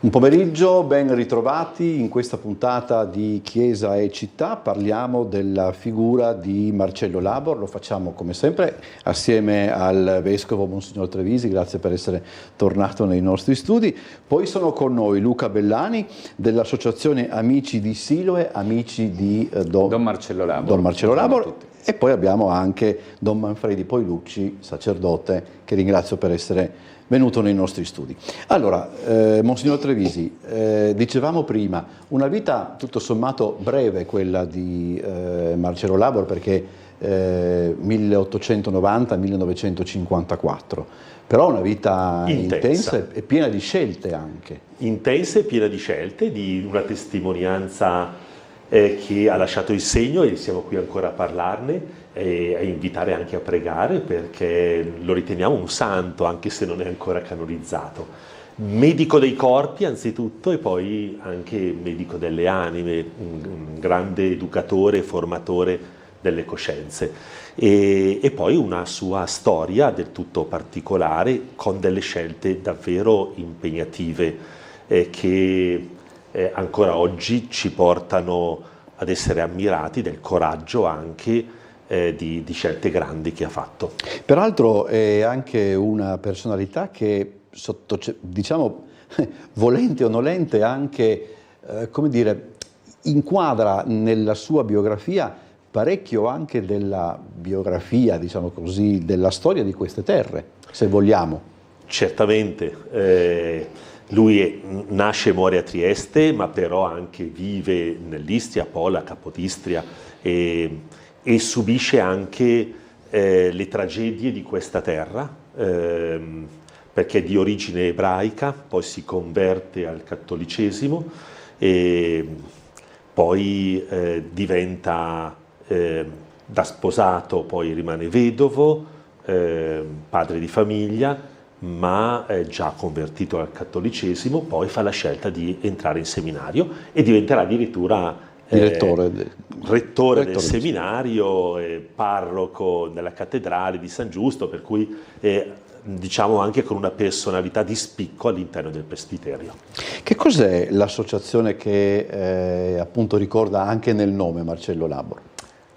Un pomeriggio, ben ritrovati in questa puntata di Chiesa e Città. Parliamo della figura di Marcello Labor, lo facciamo come sempre assieme al Vescovo Monsignor Trevisi, grazie per essere tornato nei nostri studi. Poi sono con noi Luca Bellani dell'Associazione Amici di Siloe, amici di Don Marcello Labor. Don Marcello Labor. E poi abbiamo anche Don Manfredi Poilucci, sacerdote, che ringrazio per essere venuto nei nostri studi. Allora, Monsignor Trevisi, dicevamo prima, una vita tutto sommato breve quella di Marcello Labor, perché 1890-1954, però una vita intensa e piena di scelte anche. Intensa e piena di scelte, di una testimonianza che ha lasciato il segno, e siamo qui ancora a parlarne e a invitare anche a pregare, perché lo riteniamo un santo anche se non è ancora canonizzato. Medico dei corpi anzitutto, e poi anche medico delle anime, un grande educatore e formatore delle coscienze, e poi una sua storia del tutto particolare, con delle scelte davvero impegnative che ancora oggi ci portano ad essere ammirati del coraggio anche di scelte grandi che ha fatto. Peraltro è anche una personalità che, diciamo, volente o nolente, anche, come dire, inquadra nella sua biografia parecchio anche della biografia, diciamo così, della storia di queste terre, se vogliamo. Certamente. Lui nasce e muore a Trieste, ma però anche vive nell'Istria, Pola, Capodistria, e subisce anche le tragedie di questa terra, perché è di origine ebraica, poi si converte al cattolicesimo e poi diventa da sposato, poi rimane vedovo, padre di famiglia, ma già convertito al cattolicesimo. Poi fa la scelta di entrare in seminario e diventerà addirittura rettore del seminario, parroco della cattedrale di San Giusto, per cui diciamo anche con una personalità di spicco all'interno del presbiterio. Che cos'è l'associazione che appunto ricorda anche nel nome Marcello Labor?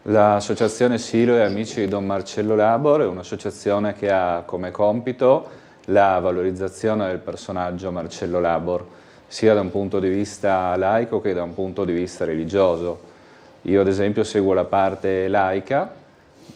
L'Associazione Siloe Amici di Don Marcello Labor è un'associazione che ha come compito la valorizzazione del personaggio Marcello Labor, sia da un punto di vista laico che da un punto di vista religioso. Io ad esempio seguo la parte laica,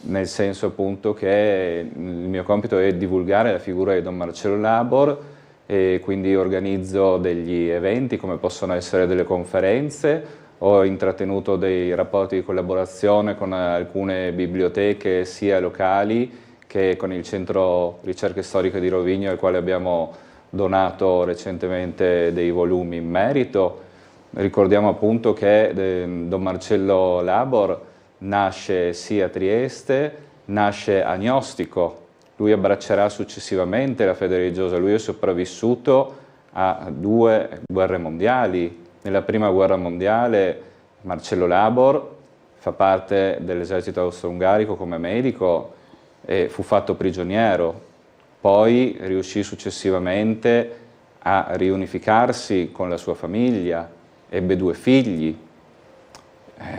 nel senso appunto che il mio compito è divulgare la figura di Don Marcello Labor, e quindi organizzo degli eventi come possono essere delle conferenze. Ho intrattenuto dei rapporti di collaborazione con alcune biblioteche sia locali che con il Centro Ricerche Storiche di Rovigno, al quale abbiamo donato recentemente dei volumi in merito. Ricordiamo appunto che Don Marcello Labor nasce sia a Trieste, nasce agnostico. Lui abbraccerà successivamente la fede religiosa. Lui è sopravvissuto a 2 guerre mondiali. Nella prima guerra mondiale Marcello Labor fa parte dell'esercito austro-ungarico come medico e fu fatto prigioniero. Poi riuscì successivamente a riunificarsi con la sua famiglia, ebbe 2 figli,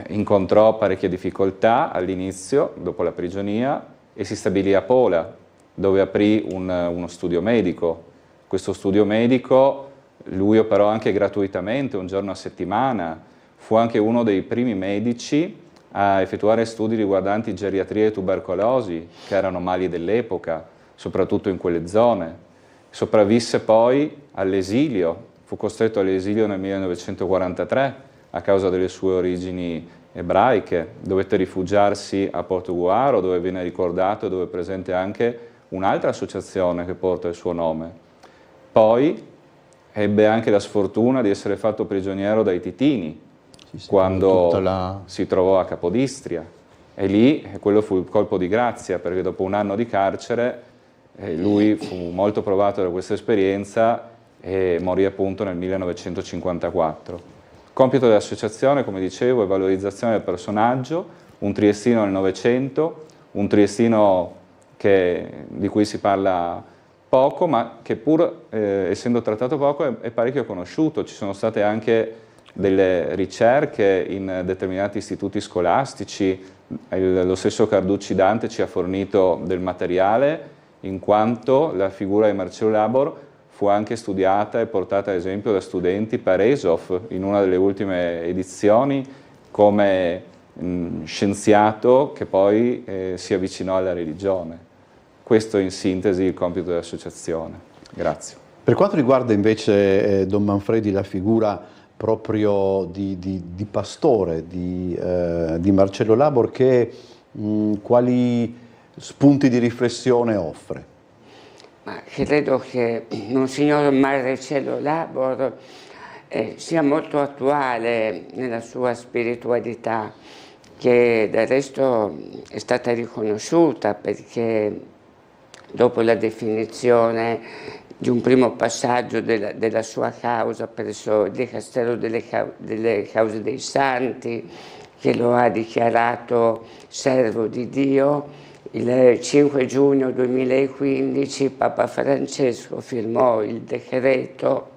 incontrò parecchie difficoltà all'inizio, dopo la prigionia, e si stabilì a Pola, dove aprì uno studio medico. Questo studio medico lui operò anche gratuitamente, un giorno a settimana. Fu anche uno dei primi medici a effettuare studi riguardanti geriatria e tubercolosi, che erano mali dell'epoca, soprattutto in quelle zone. Sopravvisse poi all'esilio, fu costretto all'esilio nel 1943 a causa delle sue origini ebraiche. Dovette rifugiarsi a Portogruaro, dove viene ricordato e dove è presente anche un'altra associazione che porta il suo nome. Poi ebbe anche la sfortuna di essere fatto prigioniero dai Titini, quando si trovò a Capodistria, e lì quello fu il colpo di grazia, perché dopo un anno di carcere lui fu molto provato da questa esperienza e morì appunto nel 1954. Il compito dell'associazione, come dicevo, è valorizzazione del personaggio, un triestino del Novecento, un triestino di cui si parla poco, ma che pur essendo trattato poco è parecchio conosciuto. Ci sono state anche delle ricerche in determinati istituti scolastici, lo stesso Carducci Dante ci ha fornito del materiale, in quanto la figura di Marcello Labor fu anche studiata e portata ad esempio da studenti per Aesop in una delle ultime edizioni come scienziato che poi si avvicinò alla religione. Questo è in sintesi il compito dell'associazione. Grazie. Per quanto riguarda invece Don Manfredi, la figura proprio di pastore di Marcello Labor, quali spunti di riflessione offre? Ma credo che Monsignor Marcello Labor sia molto attuale nella sua spiritualità, che del resto è stata riconosciuta perché dopo la definizione di un primo passaggio della sua causa presso il Dicastero delle Cause dei Santi, che lo ha dichiarato servo di Dio, il 5 giugno 2015 Papa Francesco firmò il decreto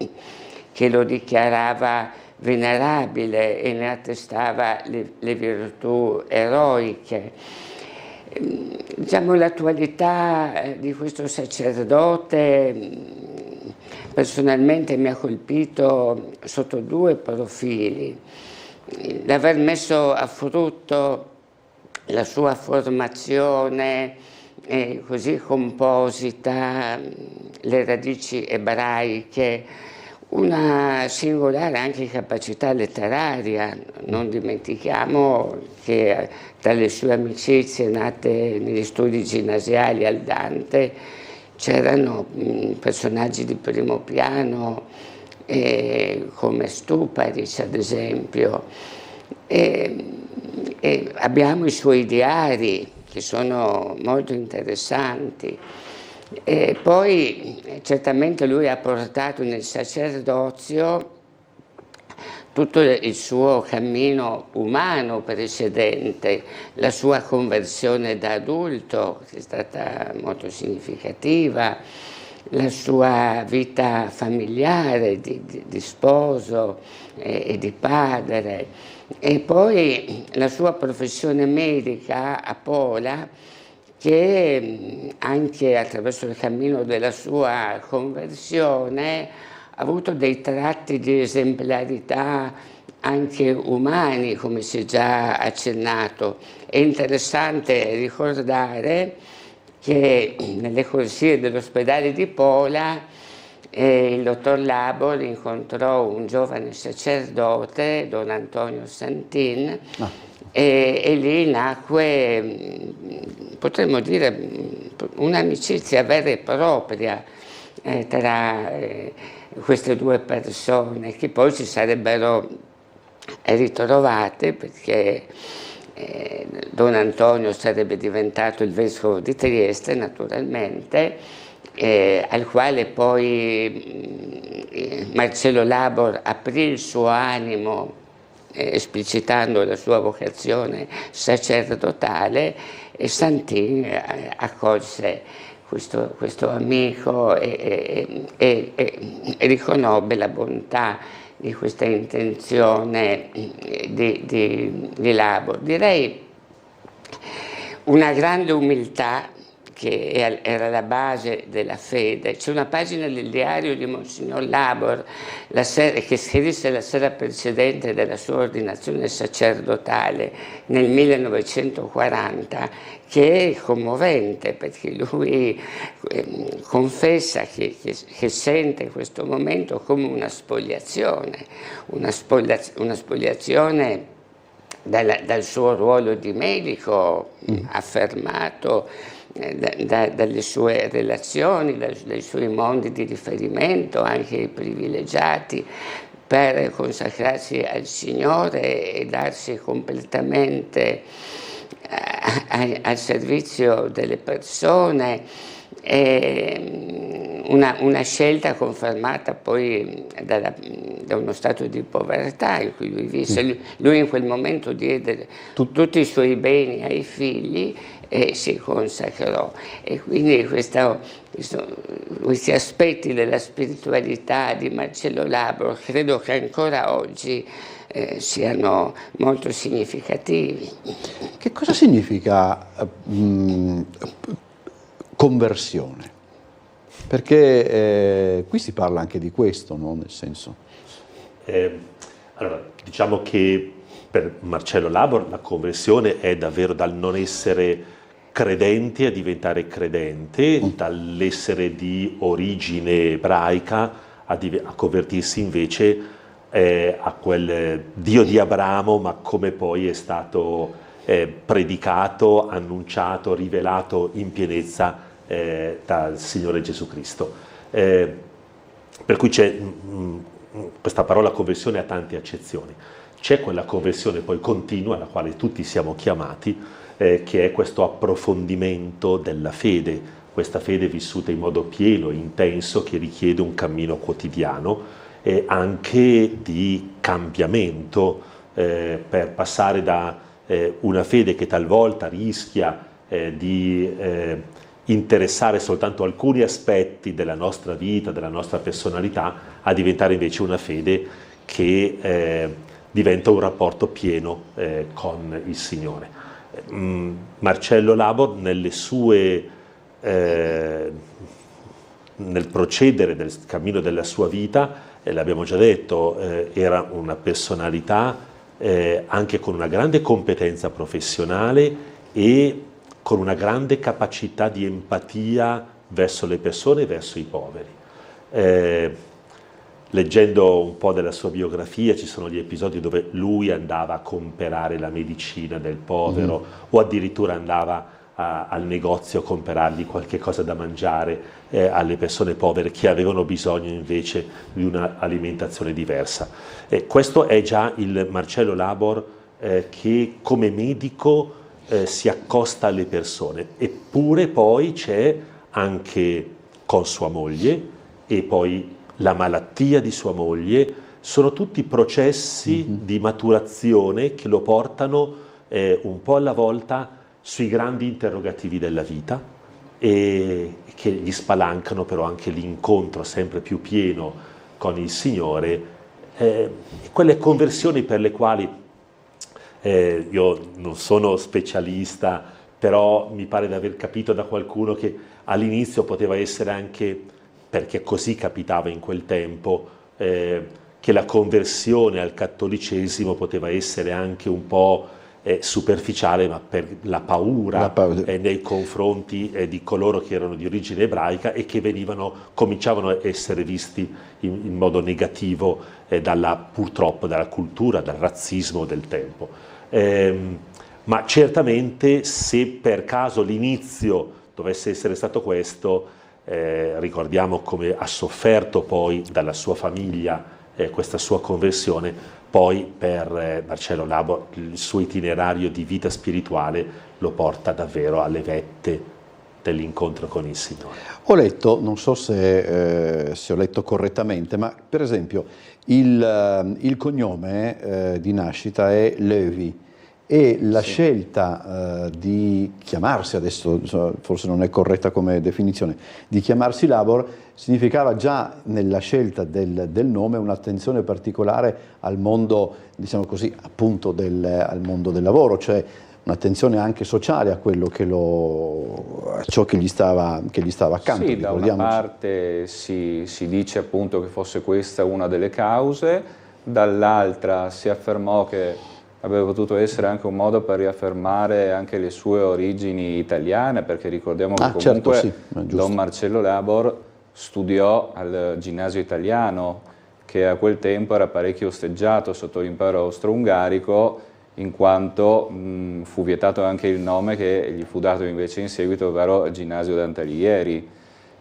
che lo dichiarava venerabile e ne attestava le virtù eroiche. Diciamo, l'attualità di questo sacerdote personalmente mi ha colpito sotto due profili. L'aver messo a frutto la sua formazione così composita, le radici ebraiche, una singolare anche capacità letteraria. Non dimentichiamo che tra le sue amicizie nate negli studi ginnasiali al Dante c'erano personaggi di primo piano come Stuparic ad esempio, e abbiamo i suoi diari che sono molto interessanti. E poi certamente lui ha portato nel sacerdozio tutto il suo cammino umano precedente, la sua conversione da adulto, che è stata molto significativa, la sua vita familiare di sposo e di padre, e poi la sua professione medica a Pola, che anche attraverso il cammino della sua conversione ha avuto dei tratti di esemplarità anche umani, come si è già accennato. È interessante ricordare che nelle corsie dell'ospedale di Pola il dottor Labor incontrò un giovane sacerdote, Don Antonio Santin, e lì nacque, potremmo dire, un'amicizia vera e propria tra queste due persone, che poi si sarebbero ritrovate perché Don Antonio sarebbe diventato il vescovo di Trieste, naturalmente, al quale poi Marcello Labor aprì il suo animo esplicitando la sua vocazione sacerdotale, e Santin accolse questo amico e riconobbe la bontà di questa intenzione di Labor. Direi una grande umiltà che era la base della fede. C'è una pagina del diario di Monsignor Labor che scrisse la sera precedente della sua ordinazione sacerdotale nel 1940, che è commovente, perché lui confessa che sente questo momento come una spoliazione dal suo ruolo di medico affermato, dalle sue relazioni, dai suoi mondi di riferimento, anche privilegiati, per consacrarsi al Signore e darsi completamente al servizio delle persone. una scelta confermata poi da uno stato di povertà in cui lui visse. Lui in quel momento diede tutti i suoi beni ai figli e si consacrò, e quindi questi aspetti della spiritualità di Marcello Labor credo che ancora oggi siano molto significativi. Che cosa significa conversione? Perché qui si parla anche di questo, no? Nel senso. Allora, diciamo che per Marcello Labor la conversione è davvero dal non essere credente a diventare credente, dall'essere di origine ebraica a convertirsi invece a quel Dio di Abramo, ma come poi è stato predicato, annunciato, rivelato in pienezza dal Signore Gesù Cristo. Per cui c'è questa parola conversione ha tante accezioni. C'è quella conversione poi continua alla quale tutti siamo chiamati, che è questo approfondimento della fede, questa fede vissuta in modo pieno, intenso, che richiede un cammino quotidiano e anche di cambiamento per passare da una fede che talvolta rischia di interessare soltanto alcuni aspetti della nostra vita, della nostra personalità, a diventare invece una fede che diventa un rapporto pieno con il Signore. Marcello Labor nel procedere del cammino della sua vita, l'abbiamo già detto, era una personalità anche con una grande competenza professionale e con una grande capacità di empatia verso le persone e verso i poveri. Leggendo un po' della sua biografia ci sono gli episodi dove lui andava a comprare la medicina del povero o addirittura andava al negozio a comprargli qualche cosa da mangiare alle persone povere che avevano bisogno invece di un'alimentazione diversa. Questo è già il Marcello Labor che come medico si accosta alle persone, eppure poi c'è anche con sua moglie e poi la malattia di sua moglie, sono tutti processi di maturazione che lo portano un po' alla volta sui grandi interrogativi della vita e che gli spalancano però anche l'incontro sempre più pieno con il Signore, quelle conversioni per le quali io non sono specialista, però mi pare di aver capito da qualcuno che all'inizio poteva essere anche, perché così capitava in quel tempo, che la conversione al cattolicesimo poteva essere anche un po' superficiale, ma per la paura nei confronti di coloro che erano di origine ebraica e che cominciavano a essere visti in modo negativo purtroppo dalla cultura, dal razzismo del tempo. Ma certamente se per caso l'inizio dovesse essere stato questo, ricordiamo come ha sofferto poi dalla sua famiglia questa sua conversione, poi per Marcello Labor il suo itinerario di vita spirituale lo porta davvero alle vette dell'incontro con il Signore. Ho letto, non so se ho letto correttamente, ma per esempio il cognome di nascita è Levi e la scelta di chiamarsi, adesso forse non è corretta come definizione, di chiamarsi Labor significava già nella scelta del nome un'attenzione particolare al mondo, diciamo così, appunto al mondo del lavoro, cioè un'attenzione anche sociale a quello a ciò che gli stava accanto. Sì, da una parte si dice appunto che fosse questa una delle cause, dall'altra si affermò che avrebbe potuto essere anche un modo per riaffermare anche le sue origini italiane, perché ricordiamo che comunque certo, sì, Don Marcello Labor studiò al ginnasio italiano, che a quel tempo era parecchio osteggiato sotto l'impero austro-ungarico, in quanto fu vietato anche il nome che gli fu dato invece in seguito, ovvero Ginnasio d'Antalieri.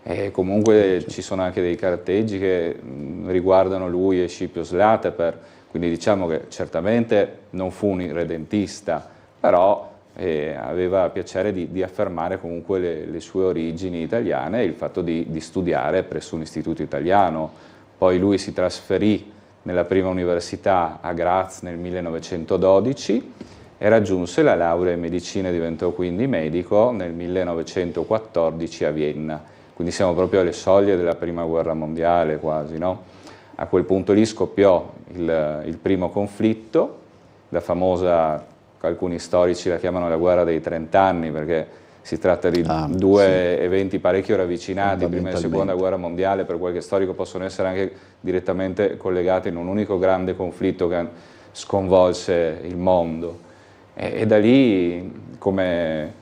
E comunque ci sono anche dei carteggi che riguardano lui e Scipio Slateper, quindi diciamo che certamente non fu un irredentista, però e aveva piacere di affermare comunque le sue origini italiane e il fatto di studiare presso un istituto italiano. Poi lui si trasferì nella prima università a Graz nel 1912 e raggiunse la laurea in medicina e diventò quindi medico nel 1914 a Vienna. Quindi siamo proprio alle soglie della prima guerra mondiale quasi, no? A quel punto lì scoppiò il primo conflitto, la famosa, alcuni storici la chiamano la guerra dei 30 anni perché si tratta di due eventi parecchio ravvicinati, prima e seconda guerra mondiale, per qualche storico possono essere anche direttamente collegati in un unico grande conflitto che sconvolse il mondo. E da lì, come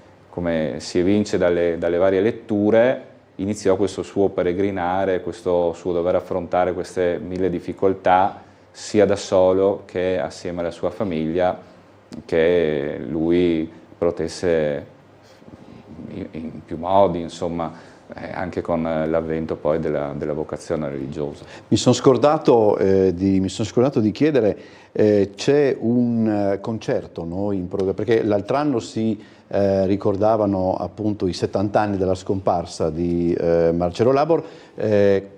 si evince dalle varie letture, iniziò questo suo peregrinare, questo suo dover affrontare queste 1000 difficoltà, sia da solo che assieme alla sua famiglia, che lui protesse in più modi, insomma, anche con l'avvento poi della vocazione religiosa. Mi sono scordato di chiedere, c'è un concerto, no, perché l'altro anno si ricordavano appunto i 70 anni della scomparsa di Marcello Labor,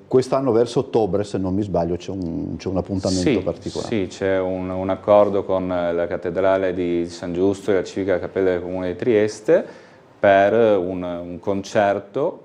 quest'anno verso ottobre, se non mi sbaglio, c'è un appuntamento particolare. Sì, c'è un accordo con la cattedrale di San Giusto e la civica cappella del Comune di Trieste per un concerto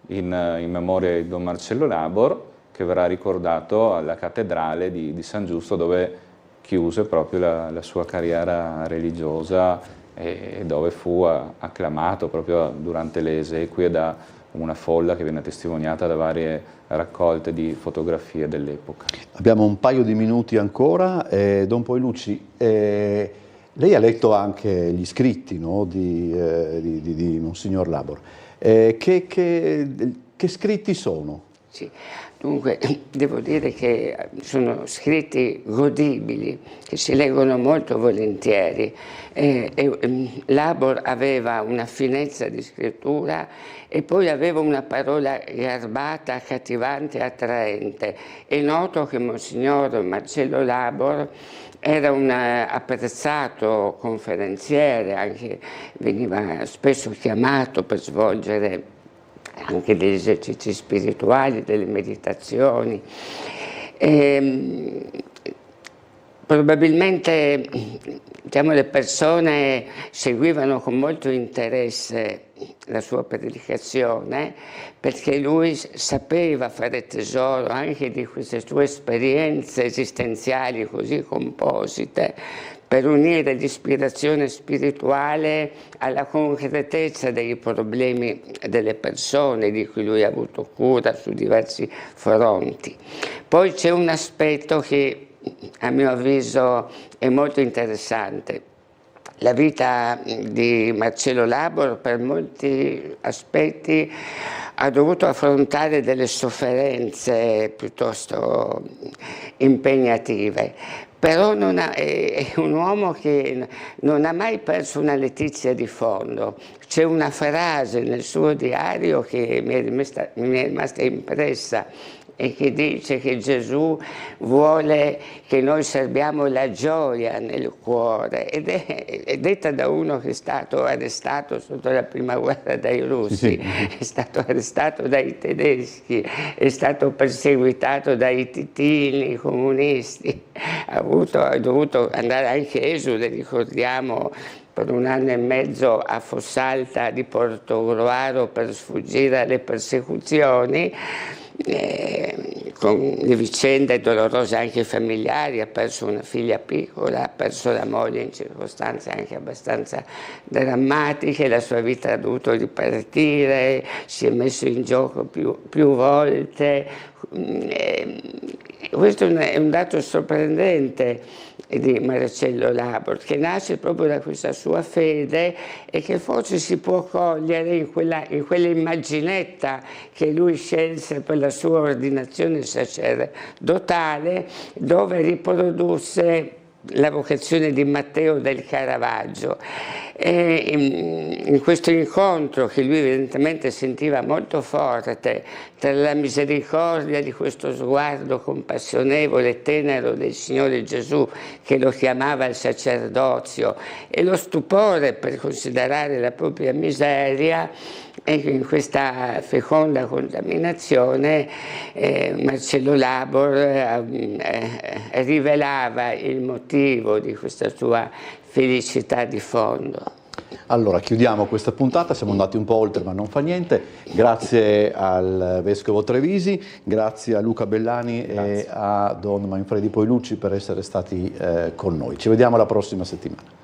in memoria di Don Marcello Labor, che verrà ricordato alla cattedrale di San Giusto, dove chiuse proprio la sua carriera religiosa e dove fu acclamato proprio durante le esequie da una folla che viene testimoniata da varie raccolte di fotografie dell'epoca. Abbiamo un paio di minuti ancora. Don Poilucci, lei ha letto anche gli scritti, no, di Monsignor Labor. Che scritti sono? Sì, dunque devo dire che sono scritti godibili, che si leggono molto volentieri. Labor aveva una finezza di scrittura e poi aveva una parola garbata, accattivante, attraente. È noto che Monsignor Marcello Labor era un apprezzato conferenziere, anche veniva spesso chiamato per svolgere anche degli esercizi spirituali, delle meditazioni. Probabilmente, diciamo, le persone seguivano con molto interesse la sua predicazione perché lui sapeva fare tesoro anche di queste sue esperienze esistenziali così composite per unire l'ispirazione spirituale alla concretezza dei problemi delle persone di cui lui ha avuto cura su diversi fronti. Poi c'è un aspetto che a mio avviso è molto interessante. La vita di Marcello Labor per molti aspetti ha dovuto affrontare delle sofferenze piuttosto impegnative, però è un uomo che non ha mai perso una letizia di fondo. C'è una frase nel suo diario che mi è rimasta impressa e che dice che Gesù vuole che noi serbiamo la gioia nel cuore, ed è detta da uno che è stato arrestato sotto la prima guerra dai russi, è stato arrestato dai tedeschi, è stato perseguitato dai titini comunisti, ha dovuto andare anche esule, ricordiamo, per 1 anno e mezzo a Fossalta di Portogruaro per sfuggire alle persecuzioni. Con le vicende dolorose anche familiari, ha perso una figlia piccola, ha perso la moglie in circostanze anche abbastanza drammatiche, la sua vita ha dovuto ripartire, si è messo in gioco più volte. Questo è un dato sorprendente di Marcello Labor, che nasce proprio da questa sua fede e che forse si può cogliere in quell'immaginetta che lui scelse per la sua ordinazione sacerdotale, dove riprodusse la vocazione di Matteo del Caravaggio. E in questo incontro, che lui evidentemente sentiva molto forte, tra la misericordia di questo sguardo compassionevole e tenero del Signore Gesù, che lo chiamava al sacerdozio, e lo stupore per considerare la propria miseria, e in questa feconda contaminazione Marcello Labor rivelava il motivo di questa sua felicità di fondo. Allora, chiudiamo questa puntata, siamo andati un po' oltre ma non fa niente. Grazie al Vescovo Trevisi, grazie a Luca Bellani e a Don Manfredi Poilucci per essere stati con noi. Ci vediamo la prossima settimana.